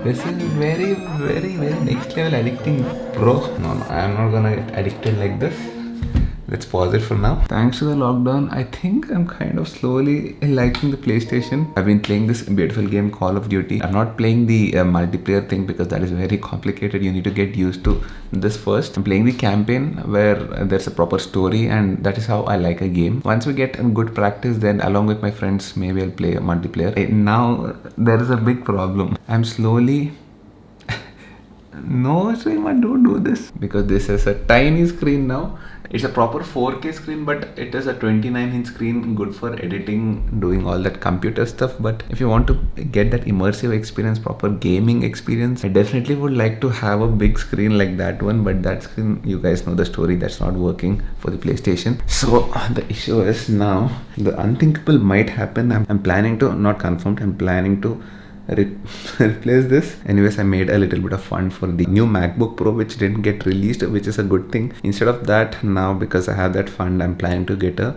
This is very, very, very next level addicting, bro. No, I am not gonna get addicted like this. Let's pause it for now. Thanks to the lockdown, I think I'm kind of slowly liking the PlayStation. I've been playing this beautiful game Call of Duty. I'm not playing the multiplayer thing because that is very complicated. You need to get used to this first. I'm playing the campaign where there's a proper story, and that is how I like a game. Once we get a good practice, then along with my friends, maybe I'll play a multiplayer. Now there is a big problem. I'm slowly no streamer, don't do this, because this is a tiny screen now. It's a proper 4K screen, but it is a 29-inch screen, good for editing, doing all that computer stuff. But if you want to get that immersive experience, proper gaming experience, I definitely would like to have a big screen like that one. But that screen, you guys know the story, that's not working for the PlayStation. So the issue is now the unthinkable might happen. I'm planning to, not confirmed, I'm planning to replace this. Anyways, I made a little bit of fund for the new MacBook Pro, which didn't get released, which is a good thing. Instead of that, now because I have that fund, I'm planning to get a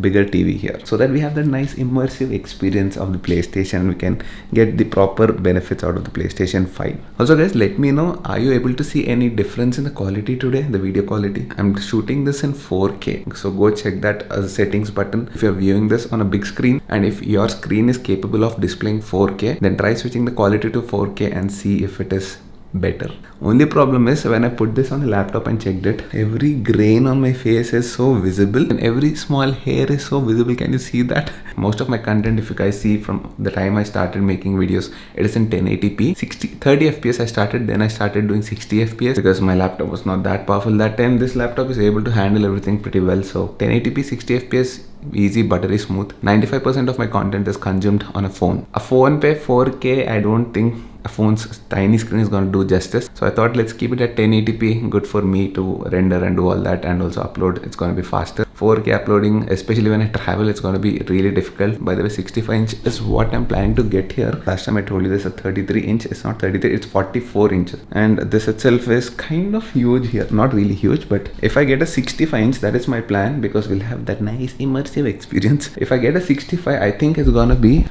bigger TV here, so that we have that nice immersive experience of the PlayStation. We can get the proper benefits out of the PlayStation 5. Also guys, let me know, are you able to see any difference in the quality today, the video quality? I'm shooting this in 4K, so go check that as a settings button if you're viewing this on a big screen. And if your screen is capable of displaying 4K, then try switching the quality to 4K and see if it is better. Only problem is when I put this on the laptop and checked it, every grain on my face is so visible and every small hair is so visible. Can you see that? Most of my content, if you guys see from the time I started making videos, it is in 1080p 30 fps I started, then I started doing 60 fps because my laptop was not that powerful that time. This laptop is able to handle everything pretty well. So 1080p 60 fps, easy, buttery smooth. 95% of my content is consumed on a phone. A phone pay 4K, I don't think a phone's tiny screen is going to do justice. So I thought let's keep it at 1080p, good for me to render and do all that, and also upload. It's going to be faster. 4K uploading, especially when I travel, it's going to be really difficult. By the way, 65-inch is what I'm planning to get here. Last time I told you this, a 33-inch. It's not 33, it's 44 inches. And this itself is kind of huge here. Not really huge, but if I get a 65-inch, that is my plan, because we'll have that nice immersive experience. If I get a 65, I think it's gonna be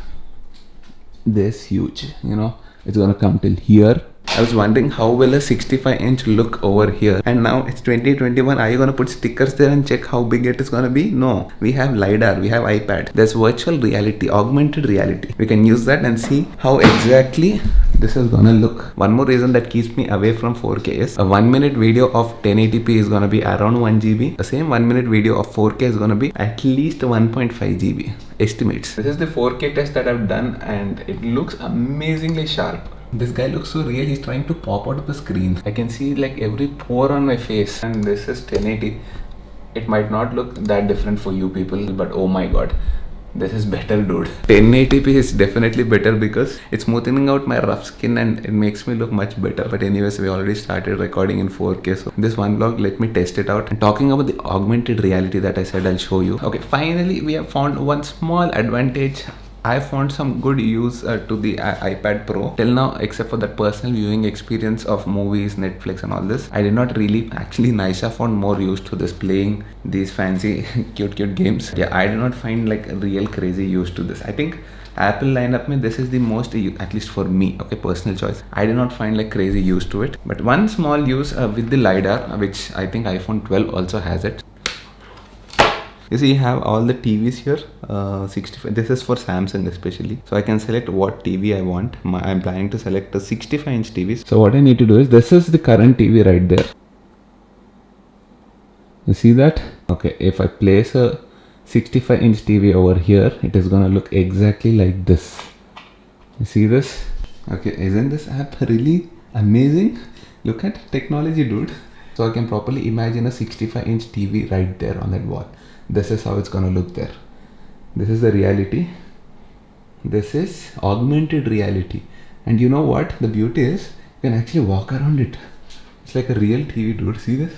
this huge, you know, it's gonna come till here. I was wondering how will a 65-inch look over here, and now it's 2021. Are you gonna put stickers there and check how big it is gonna be? No, we have LiDAR, we have iPad. There's virtual reality, augmented reality. We can use that and see how exactly this is gonna look. One more reason that keeps me away from 4K is a 1-minute video of 1080p is gonna be around 1 GB. The same 1-minute video of 4K is gonna be at least 1.5 GB estimates. This is the 4K test that I've done, and it looks amazingly sharp. This guy looks so real. He's trying to pop out of the screen. I can see like every pore on my face, and this is 1080. It might not look that different for you people, but oh my god, this is better, dude. 1080p is definitely better because it's smoothing out my rough skin and it makes me look much better. But anyways, we already started recording in 4K, so this one vlog, let me test it out. And talking about the augmented reality that I said I'll show you. Okay, finally we have found one small advantage. I found some good use to the iPad Pro. Till now, except for that personal viewing experience of movies, Netflix and all this, I did not really, actually Naisha found more use to this, playing these fancy cute games. Yeah, I did not find like real crazy use to this. I think Apple lineup mein this is the most, at least for me, okay, personal choice. I did not find like crazy use to it. But one small use with the LiDAR, which I think iPhone 12 also has it. You see, you have all the TVs here, 65. This is for Samsung especially. So I can select what TV I want. I'm planning to select a 65-inch TV. So what I need to do is, this is the current TV right there. You see that? Okay, if I place a 65-inch TV over here, it is gonna look exactly like this. You see this? Okay, isn't this app really amazing? Look at technology, dude. So I can properly imagine a 65-inch TV right there on that wall. This is how it's gonna look there. This is the reality. This is augmented reality. And you know what? The beauty is, you can actually walk around it. It's like a real TV, dude. See this?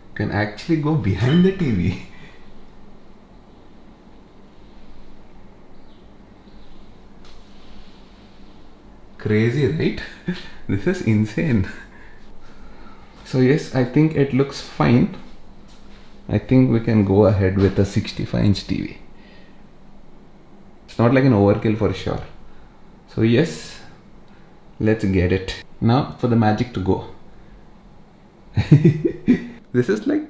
You can actually go behind the TV. Crazy, right? This is insane. So yes, I think it looks fine. I think we can go ahead with a 65-inch TV. It's not like an overkill for sure. So yes, Let's get it. Now for the magic to go. This is like,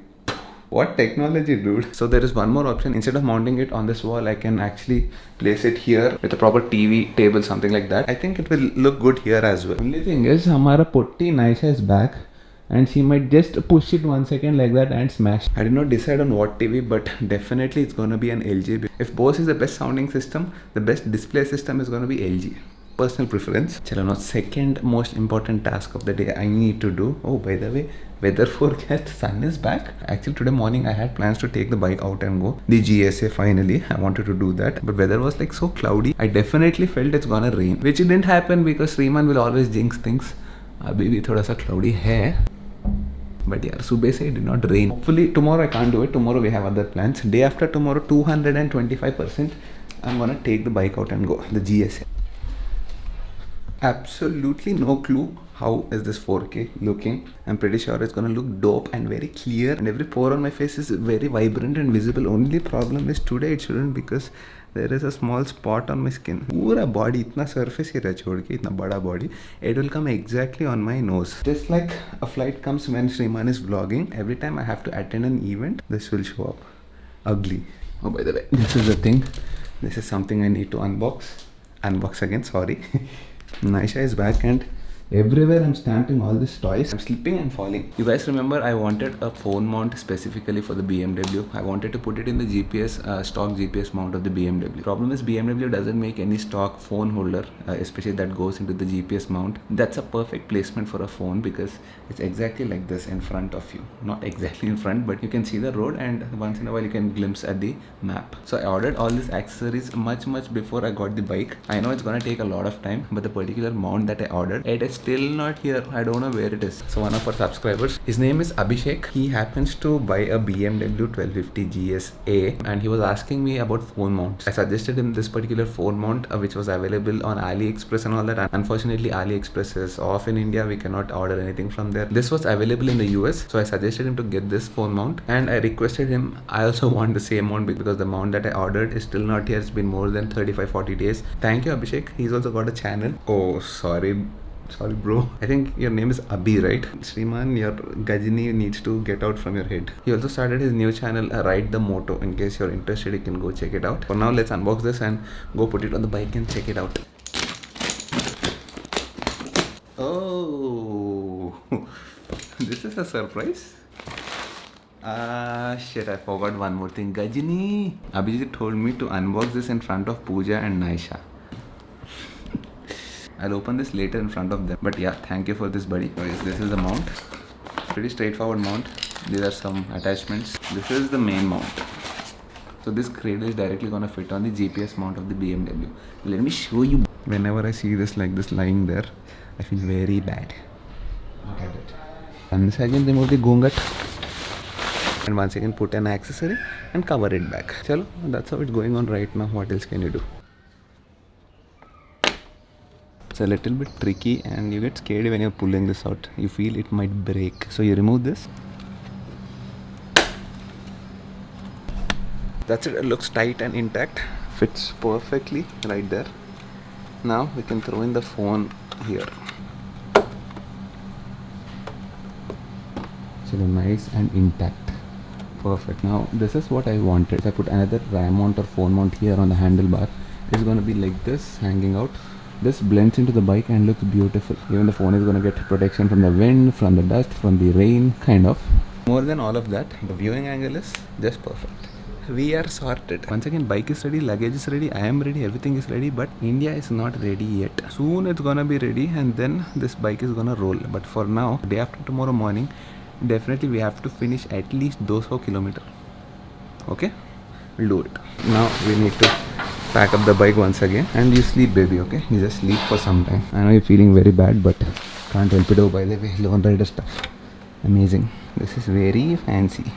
what technology, dude. So there is one more option. Instead of mounting it on this wall, I can actually place it here with a proper TV table, something like that. I think it will look good here as well. Only thing is, Hamara Potti Naisha is back and she might just push it 1 second like that and smash. I did not decide on what TV, but definitely it's gonna be an LG. If Bose is the best sounding system, the best display system is gonna be LG. Personal preference. Chalo, now second most important task of the day I need to do. Oh, by the way, weather forecast, sun is back. Actually today morning I had plans to take the bike out and go the GSA. Finally I wanted to do that, but weather was like so cloudy. I definitely felt it's gonna rain, which didn't happen because Sriman will always jinx things. Abhi bhi thoda sa cloudy hai, but yeah, subah se it did not rain. Hopefully tomorrow I can't do it. Tomorrow we have other plans. Day after tomorrow 225% I'm gonna take the bike out and go the GSA. Absolutely no clue how is this 4K looking. I'm pretty sure it's gonna look dope and very clear, and every pore on my face is very vibrant and visible. Only problem is today it shouldn't, because there is a small spot on my skin. Pura body itna surface hi reh chhod ke, itna bada body, it will come exactly on my nose. Just like a flight comes when Sriman is vlogging. Every time I have to attend an event, this will show up ugly. Oh, by the way, this is the thing. This is something I need to unbox again, sorry. Naisha is back and everywhere I'm stamping all these toys. I'm slipping and falling. You guys remember I wanted a phone mount specifically for the BMW. I wanted to put it in the GPS, stock GPS mount of the BMW. Problem is BMW doesn't make any stock phone holder, especially that goes into the GPS mount. That's a perfect placement for a phone because it's exactly like this in front of you. Not exactly in front, but you can see the road and once in a while you can glimpse at the map. So I ordered all these accessories much before I got the bike. I know it's gonna take a lot of time, but the particular mount that I ordered, it is still not here. I don't know where it is. So one of our subscribers, his name is Abhishek. He happens to buy a BMW 1250 GSA and he was asking me about phone mounts. I suggested him this particular phone mount which was available on AliExpress and all that. Unfortunately AliExpress is off in India. We cannot order anything from there. This was available in the US, so I suggested him to get this phone mount and I requested him, I also want the same mount because the mount that I ordered is still not here. It's been more than 35-40 days. Thank you, Abhishek. He's also got a channel. Oh, sorry bro, I think your name is Abhi, right? Sriman, your Gajini needs to get out from your head. He also started his new channel, Ride the Moto. In case you're interested, you can go check it out. For now, let's unbox this and go put it on the bike and check it out. Oh, this is a surprise. Shit, I forgot one more thing. Gajini, Abhijit told me to unbox this in front of Pooja and Naisha. I'll open this later in front of them. But yeah, thank you for this, buddy. Guys, this is the mount. Pretty straightforward mount. These are some attachments. This is the main mount. So this cradle is directly gonna fit on the GPS mount of the BMW. Let me show you. Whenever I see this like this lying there, I feel very bad. Look at it. And second, remove the gungat. And once again put an accessory and cover it back. Chalo, that's how it's going on right now. What else can you do? It's a little bit tricky and you get scared when you're pulling this out. You feel it might break. So you remove this. That's it. It looks tight and intact. Fits perfectly right there. Now we can throw in the phone here. So nice and intact. Perfect. Now this is what I wanted. If I put another RAM mount or phone mount here on the handlebar, it's going to be like this, hanging out. This blends into the bike and looks beautiful. Even the phone is going to get protection from the wind, from the dust, from the rain, kind of. More than all of that, the viewing angle is just perfect. We are sorted. Once again, bike is ready, luggage is ready, I am ready, everything is ready, but India is not ready yet. Soon it's gonna be ready and then this bike is gonna roll. But for now, day after tomorrow morning, definitely we have to finish at least 200 kilometers. Okay? We'll do it. Now we need to pack up the bike once again and you sleep, baby. Okay, you just sleep for some time. I know you're feeling very bad, but can't help it. Oh, by the way, lone rider stuff, amazing. This is very fancy.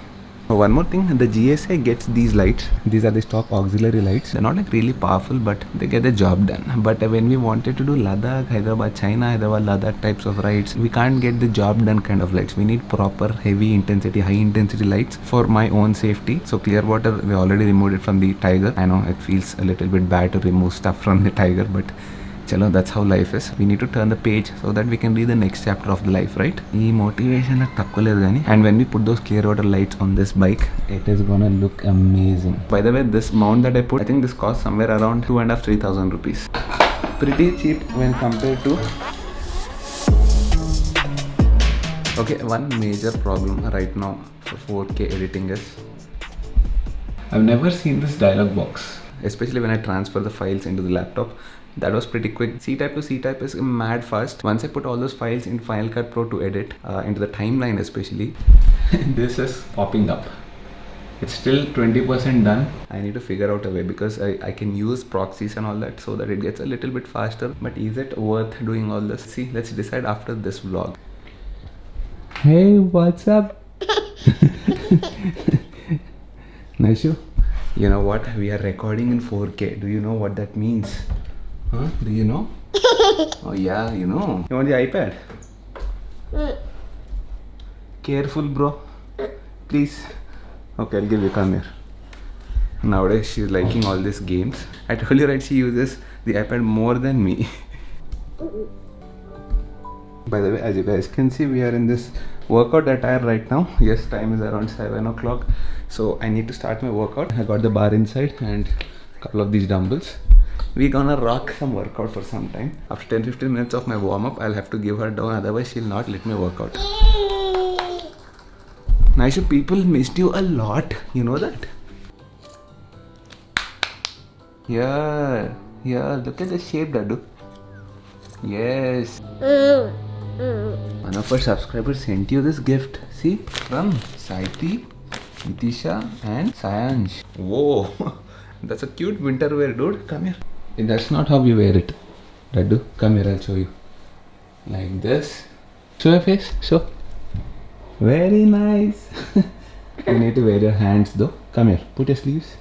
Oh, one more thing, the GSA gets these lights. These are the stock auxiliary lights. They're not like really powerful, but they get the job done. But when we wanted to do Ladakh, Hyderabad, China, Hyderabad, Ladakh types of rides, we can't get the job done kind of lights. We need proper heavy intensity, high intensity lights for my own safety. So Clearwater, we already removed it from the Tiger. I know it feels a little bit bad to remove stuff from the Tiger, but Chalo, that's how life is. We need to turn the page so that we can read the next chapter of the life, right? Ee motivation takkoledu gani. And when we put those clear water lights on this bike, it is gonna look amazing. By the way, this mount that I put, I think this cost somewhere around 2,500-3,000 rupees. Pretty cheap when compared to. Okay, one major problem right now for 4K editing is I've never seen this dialog box, especially when I transfer the files into the laptop. That was pretty quick. C-type to C-type is mad fast. Once I put all those files in Final Cut Pro to edit, into the timeline especially, this is popping up. It's still 20% done. I need to figure out a way because I can use proxies and all that so that it gets a little bit faster. But is it worth doing all this? See, let's decide after this vlog. Hey, what's up? Naishu, you know what? We are recording in 4K. Do you know what that means? Huh? Do you know? Oh yeah, you know. You want the iPad? Careful, bro. Please. Okay, I'll give you. Come here. Nowadays, she's liking all these games. I told you, right? She uses the iPad more than me. By the way, as you guys can see, we are in this workout attire right now. Yes, time is around 7 o'clock. So I need to start my workout. I got the bar inside and a couple of these dumbbells. We're gonna rock some workout for some time. After 10-15 minutes of my warm-up, I'll have to give her down, otherwise she'll not let me work out. Naishu, people missed you a lot. You know that? Yeah, look at the shape, Dadu. Yes. One of our subscribers sent you this gift. See, from Saiti, Nitisha and Sayansh. Whoa, that's a cute winter wear, dude. Come here. That's not how we wear it. Dadu, come here, I'll show you. Like this. Show your face. Show. Very nice. You need to wear your hands though. Come here. Put your sleeves.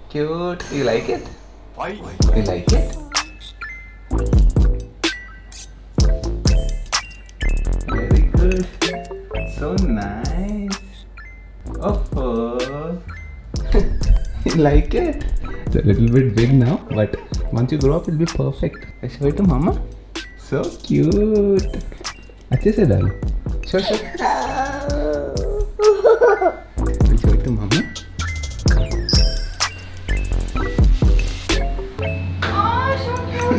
Cute. You like it? You like it? Very good. So nice. Oh. You like it? It's a little bit big now, but once you grow up, it'll be perfect. I show it to Mama. So cute. अच्छे से डालो. Show. I'll show it to Mama. Oh, so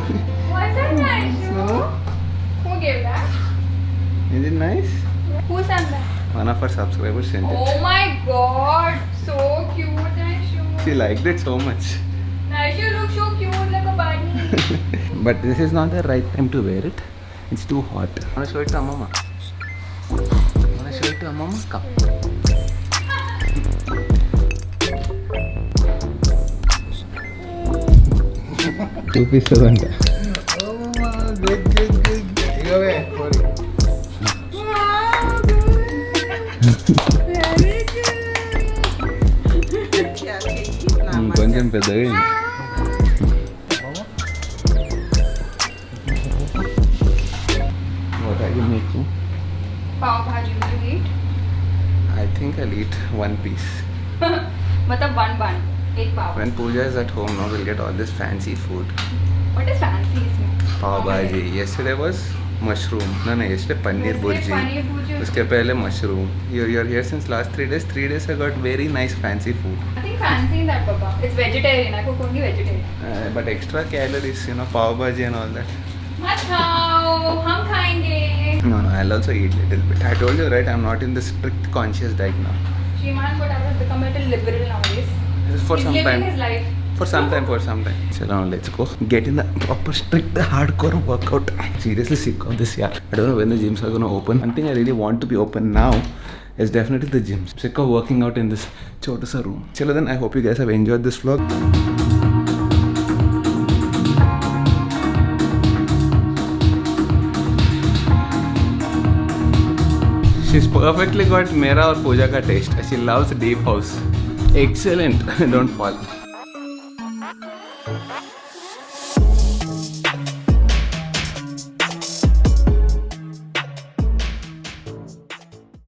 cute. Was that nice? Who gave that? Is it nice? Who sent that? One of our subscribers sent it. Oh my god, so cute, Naishu. She liked it so much. Naishu looks so cute like a bunny. But this is not the right time to wear it. It's too hot. I want to show it to Mama. Want to show it to Mama? Come. Two pieces on that. Oh, good. Take away. Very good. కొంచెం పెద్దగా అయింది. What are you making? Pav bhaji will you eat? I think I'll eat one piece. Matlab one bun. Ek pav. When Pooja is at home now, we'll get all this fancy food. What is fancy isme? Pav bhaji. Yesterday was mushroom. No, yesterday paneer burji. Paneer bhurji. उसके पहले mushroom. You're here since last 3 days. 3 days I got very nice fancy food. Nothing fancy in that, Papa. It's vegetarian. I cook only vegetarian. But extra calories, pav bhaji and all that. Mat khao. Hum khayenge. No, I'll also eat little bit. I told you, right, I'm not in the strict conscious diet now. Shriman, but I have become a little liberal nowadays. This is for He's some living time. his life. For some time. So now let's go get in the proper strict hardcore workout. Seriously sick of this year. I don't know when the gyms are gonna open. One thing I really want to be open now is definitely the gyms. Sick of working out in this chotu sa room. Chalo then, I hope you guys have enjoyed this vlog. She's perfectly got Mera or Pooja ka taste. She loves deep house. Excellent. Don't fall.